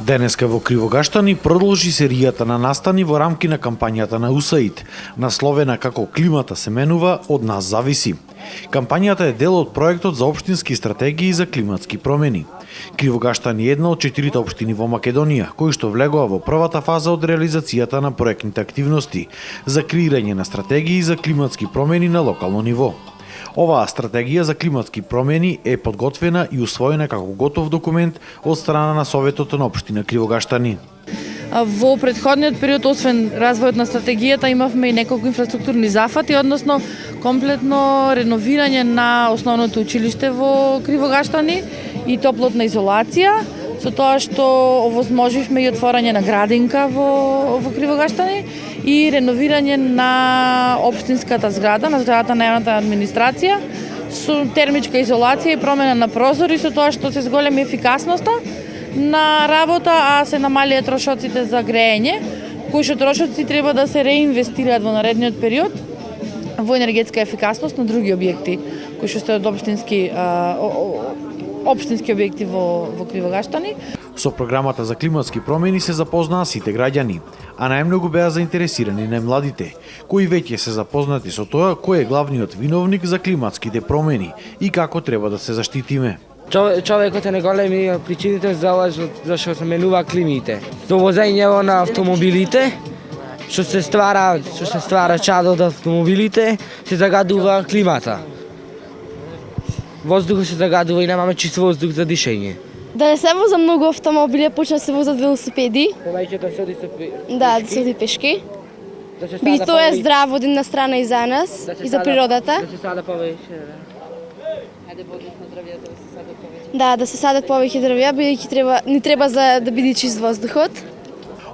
Денеска во Кривогаштани продолжи серијата на настани во рамки на кампањата на УСАИД, насловена како "Климата се менува, од нас зависи". Кампањата е дел од проектот за општински стратегии за климатски промени. Кривогаштани е една од 4 општини во Македонија, кои што влегоа во првата фаза од реализацијата на проектните активности за креирање на стратегии за климатски промени на локално ниво. Оваа стратегија за климатски промени е подготвена и усвоена како готов документ од страна на Советот на општина Кривогаштани. Во претходниот период, освен развојот на стратегијата, имавме и неколку инфраструктурни зафати, односно комплетно реновирање на основното училиште во Кривогаштани и топлотна изолација, со тоа што овозможивме и отворање на градинка во Кривогаштани и реновирање на општинската зграда, на зградата на јавната администрација, со термичка изолација и промена на прозори, со тоа што се зголеми ефикасноста на работа, а се намалија трошоците за греење, кои што трошоци треба да се реинвестираат во наредниот период во енергетска ефикасност на други објекти, кои што се од општински објекти во Кривогаштани. Со програмата за климатски промени се запознаа сите граѓани, а најмногу беа заинтересирани најмладите, кои веќе се запознати со тоа кој е главниот виновник за климатските промени и како треба да се заштитиме. Човекот е најголеми причинител зашто се менува климите. Со возење на автомобилите, што се ствара чадо од автомобилите, се загадува климата. Воздухот се загадува и немаме чист воздух за дишење. Да не се воза многу автомобили, почна се возат велосипеди. Повеќе да се оди со пешки. Да, да се оди пешки. Би тоа е здраво од една страна и за нас, и за природата. Да се сада повеќе. Да се садат повеќе дрвја, бидејќи ни треба за да биде чист воздухот.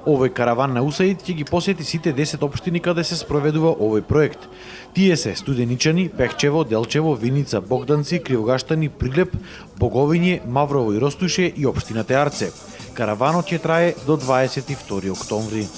Овој караван на УСАИД ќе ги посети сите 10 општини каде се спроведува овој проект. Тие се Студеничани, Пехчево, Делчево, Виница, Богданци, Кривогаштани, Прилеп, Боговиње, Маврово и Ростуше и општината Арце. Караванот ќе трае до 22 октомври.